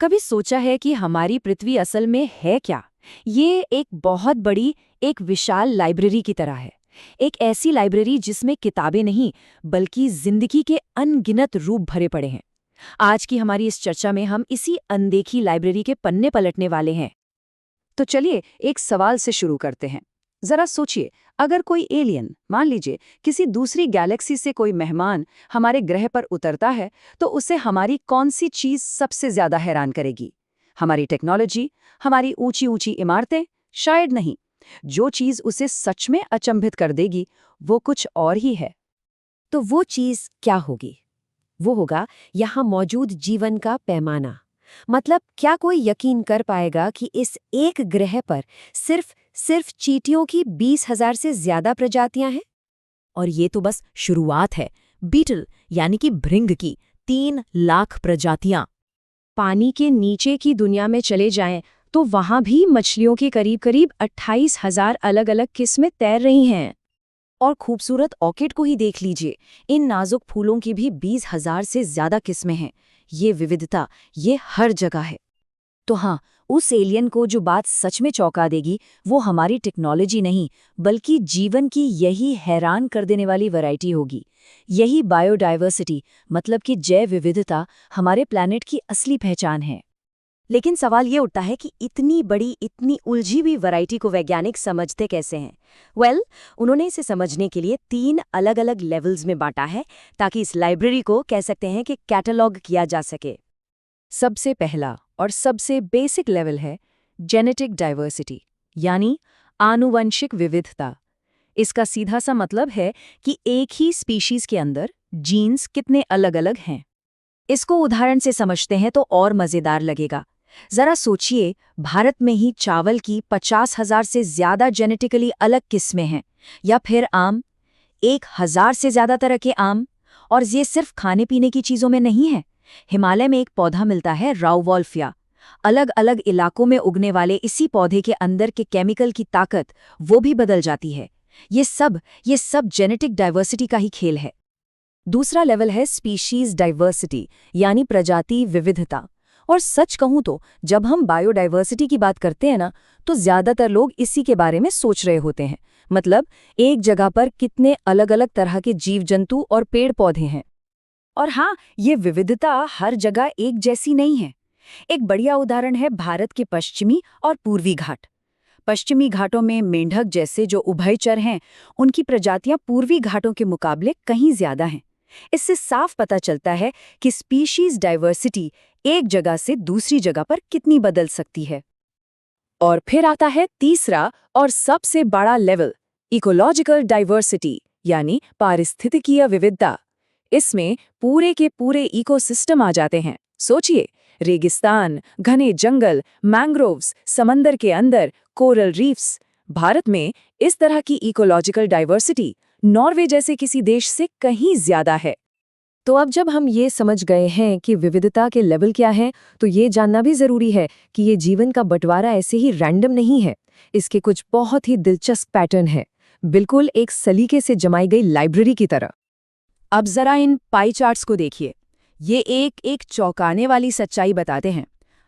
कभी सोचा है कि हमारी पृथ्वी असल में है क्या? ये एक बहुत बड़ी, एक विशाल लाइब्रेरी की तरह है। एक ऐसी लाइब्रेरी जिसमें किताबें नहीं, बल्कि जिंदगी के अनगिनत रूप भरे पड़े हैं। आज की हमारी इस चर्चा में हम इसी अनदेखी लाइब्रेरी के पन्ने पलटने वाले हैं। तो चलिए एक सवाल से शुरू करते हैं। जरा सोचिए, अगर कोई एलियन, मान लीजिए किसी दूसरी गैलेक्सी से कोई मेहमान हमारे ग्रह पर उतरता है, तो उसे हमारी कौन सी चीज सबसे ज्यादा हैरान करेगी? हमारी टेक्नोलॉजी, हमारी ऊंची ऊंची इमारतें? शायद नहीं। जो चीज उसे सच में अचंभित कर देगी, वो कुछ और ही है। तो वो चीज क्या होगी? वो होगा यहाँ मौजूद जीवन का पैमाना। मतलब क्या कोई यकीन कर पाएगा कि इस एक ग्रह पर सिर्फ चींटियों की 20,000 से ज्यादा प्रजातियां हैं? और ये तो बस शुरुआत है। बीटल यानी कि भृंग की 3 लाख प्रजातियां। पानी के नीचे की दुनिया में चले जाएं तो वहां भी मछलियों के करीब 28,000 अलग-अलग किस्में तैर रही हैं। और खूबसूरत ऑर्किड को ही देख लीजिए, इन नाजुक फूलों की भी 20,000 से ज्यादा किस्में हैं। ये विविधता, ये हर जगह है। तो हाँ, उस एलियन को जो बात सच में चौंका देगी, वो हमारी टेक्नोलॉजी नहीं, बल्कि जीवन की यही हैरान कर देने वाली वैरायटी होगी। यही बायोडायवर्सिटी, मतलब कि जैव विविधता, हमारे प्लैनेट की असली पहचान है। लेकिन सवाल ये उठता है कि इतनी बड़ी, इतनी उलझी हुई वैरायटी को वैज्ञानिक समझते कैसे हैं? उन्होंने इसे समझने के लिए 3 अलग-अलग लेवल्स में बांटा है, ताकि इस लाइब्रेरी को कह सकते हैं कि कैटलॉग किया जा सके। सबसे पहला और सबसे बेसिक लेवल है जेनेटिक डाइवर्सिटी, यानी आनुवंशिक विविधता। इसका सीधा सा मतलब है कि एक ही स्पीशीज के अंदर जीन्स कितने अलग-अलग हैं। इसको उदाहरण से समझते हैं तो और मजेदार लगेगा। जरा सोचिए, भारत में ही चावल की 50,000 से ज्यादा जेनेटिकली अलग किस्में हैं, या फिर आम, 1,000 से ज्यादा तरह के आम। और ये सिर्फ खाने पीने की चीजों में नहीं है। हिमालय में एक पौधा मिलता है राउवॉल्फिया। अलग अलग इलाकों में उगने वाले इसी पौधे के अंदर के केमिकल की ताकत वो भी बदल जाती है। ये सब जेनेटिक डाइवर्सिटी का ही खेल है। दूसरा लेवल है स्पीशीज डाइवर्सिटी, यानी प्रजाति विविधता। और सच कहूं तो जब हम बायोडाइवर्सिटी की बात करते हैं ना, तो ज्यादातर लोग इसी के बारे में सोच रहे होते हैं। मतलब एक जगह पर कितने अलग अलग तरह के जीव जंतु और पेड़ पौधे हैं। और हाँ, ये विविधता हर जगह एक जैसी नहीं है। एक बढ़िया उदाहरण है भारत के पश्चिमी और पूर्वी घाट। पश्चिमी घाटों में मेंढक जैसे जो उभयचर हैं, उनकी प्रजातियां पूर्वी घाटों के मुकाबले कहीं ज्यादा हैं। इससे साफ पता चलता है कि स्पीशीज डाइवर्सिटी एक जगह से दूसरी जगह पर कितनी बदल सकती है। और फिर आता है तीसरा और सबसे बड़ा लेवल, इकोलॉजिकल डाइवर्सिटी, यानी पारिस्थितिकीय विविधता। इसमें पूरे के पूरे इकोसिस्टम आ जाते हैं। सोचिए, रेगिस्तान, घने जंगल, मैंग्रोव्स, समंदर के अंदर कोरल रीफ्स। भारत में इस तरह की इकोलॉजिकल डाइवर्सिटी नॉर्वे जैसे किसी देश से कहीं ज्यादा है। तो अब जब हम ये समझ गए हैं कि विविधता के लेवल क्या हैं, तो ये जानना भी जरूरी है कि ये जीवन का बंटवारा ऐसे ही रैंडम नहीं है। इसके कुछ बहुत ही दिलचस्प पैटर्न है, बिल्कुल एक सलीके से जमाई गई लाइब्रेरी की तरह। अब जरा इन पाई चार्ट्स को देखिए। ये एक एक चौंकाने वाली सच्चाई बताते हैं।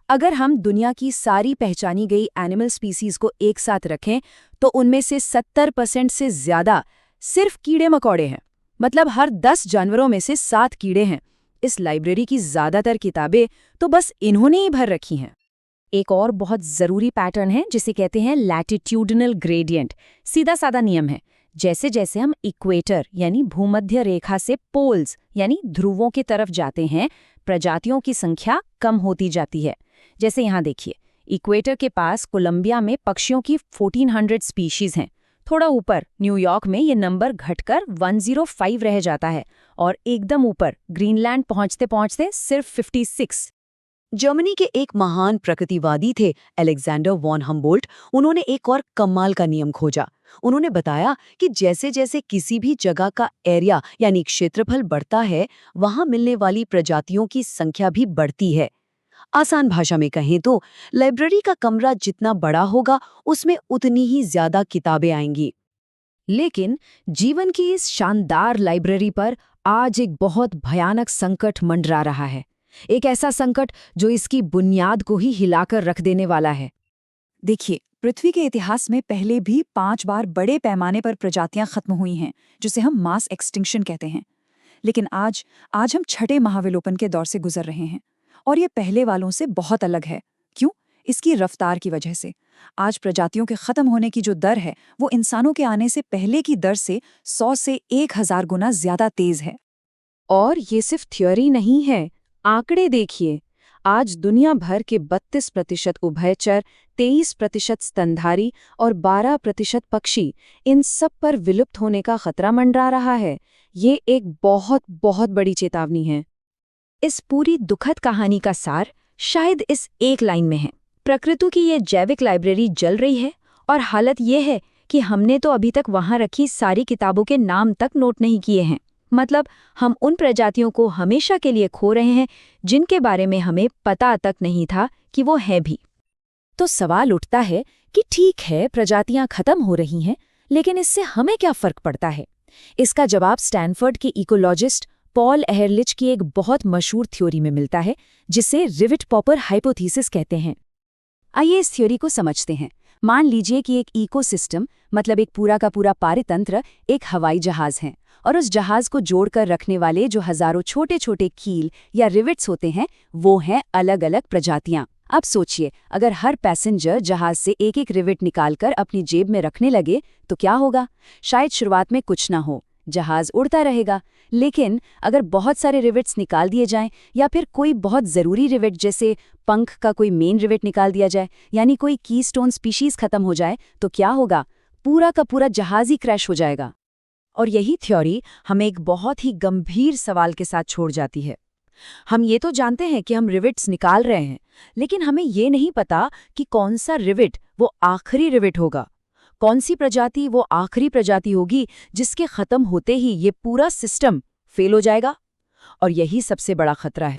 अगर हम दुनिया की सारी पहचानी गई एनिमल स्पीसीज को एक साथ रखें, तो उनमें से 70% से ज्यादा सिर्फ कीड़े मकोड़े हैं। मतलब हर 10 जानवरों में से 7 कीड़े हैं। इस लाइब्रेरी की ज्यादातर किताबें तो बस इन्होंने ही भर रखी हैं। एक और बहुत जरूरी पैटर्न है जिसे कहते हैं लैटिट्यूडनल ग्रेडियंट। सीधा साधा नियम है, जैसे जैसे हम इक्वेटर यानी भूमध्य रेखा से पोल्स यानी ध्रुवों की तरफ जाते हैं, प्रजातियों की संख्या कम होती जाती है। जैसे यहाँ देखिए, इक्वेटर के पास कोलंबिया में पक्षियों की 1400 स्पीशीज हैं। थोड़ा ऊपर न्यूयॉर्क में ये नंबर घटकर 105 रह जाता है, और एकदम ऊपर ग्रीनलैंड पहुंचते पहुंचते सिर्फ 56। जर्मनी के एक महान प्रकृतिवादी थे अलेक्जेंडर वॉन हम्बोल्ट। उन्होंने एक और कमाल का नियम खोजा। उन्होंने बताया कि जैसे जैसे किसी भी जगह का एरिया यानी क्षेत्रफल बढ़ता है, वहां मिलने वाली प्रजातियों की संख्या भी बढ़ती है। आसान भाषा में कहें तो लाइब्रेरी का कमरा जितना बड़ा होगा, उसमें उतनी ही ज्यादा किताबें आएंगी। लेकिन जीवन की इस शानदार लाइब्रेरी पर आज एक बहुत भयानक संकट मंडरा रहा है। एक ऐसा संकट जो इसकी बुनियाद को ही हिलाकर रख देने वाला है। देखिए, पृथ्वी के इतिहास में पहले भी 5 बार बड़े पैमाने पर प्रजातियां खत्म हुई हैं, जिसे हम मास एक्सटिंक्शन कहते हैं। लेकिन आज हम छठे महाविलोपन के दौर से गुजर रहे हैं, और ये पहले वालों से बहुत अलग है। क्यों? इसकी रफ्तार की वजह से। आज प्रजातियों के खत्म होने की जो दर है, वो इंसानों के आने से पहले की दर से 100 से 1000 गुना ज्यादा तेज है। और ये सिर्फ थ्योरी नहीं है, आंकड़े देखिए। आज दुनिया भर के 32% उभयचर, 23% स्तनधारी और 12% पक्षी, इन सब पर विलुप्त होने का खतरा मंडरा रहा है। ये एक बहुत बहुत बड़ी चेतावनी है। इस पूरी दुखद कहानी का सार शायद इस एक लाइन में है। प्रकृति की ये जैविक लाइब्रेरी जल रही है, और हालत ये है कि हमने तो अभी तक वहां रखी सारी किताबों के नाम तक नोट नहीं किए हैं। मतलब हम उन प्रजातियों को हमेशा के लिए खो रहे हैं जिनके बारे में हमें पता तक नहीं था कि वो है भी। तो सवाल उठता है कि ठीक है, प्रजातियां खत्म हो रही हैं, लेकिन इससे हमें क्या फर्क पड़ता है? इसका जवाब स्टैनफोर्ड के इकोलॉजिस्ट पॉल एहरलिच की एक बहुत मशहूर थ्योरी में मिलता है, जिसे रिविट पॉपर हाइपोथेसिस कहते हैं। आइए इस थ्योरी को समझते हैं। मान लीजिए कि एक इकोसिस्टम, मतलब एक पूरा का पूरा पारितंत्र, एक हवाई जहाज है, और उस जहाज को जोड़कर रखने वाले जो हजारों छोटे छोटे कील या रिविट्स होते हैं, वो हैं अलग अलग प्रजातियां। अब सोचिए, अगर हर पैसेंजर जहाज से एक एक रिविट निकालकर अपनी जेब में रखने लगे तो क्या होगा? शायद शुरुआत में कुछ ना हो, जहाज उड़ता रहेगा। लेकिन अगर बहुत सारे रिविट्स निकाल दिए जाएं, या फिर कोई बहुत ज़रूरी रिविट जैसे पंख का कोई मेन रिविट निकाल दिया जाए, यानी कोई कीस्टोन स्पीशीज खत्म हो जाए, तो क्या होगा? पूरा का पूरा जहाज ही क्रैश हो जाएगा। और यही थ्योरी हमें एक बहुत ही गंभीर सवाल के साथ छोड़ जाती है। हम ये तो जानते हैं कि हम रिविट्स निकाल रहे हैं, लेकिन हमें ये नहीं पता कि कौन सा रिविट वो आखिरी रिविट होगा, कौन सी प्रजाति वो आखिरी प्रजाति होगी जिसके खत्म होते ही ये पूरा सिस्टम फेल हो जाएगा। और यही सबसे बड़ा खतरा है।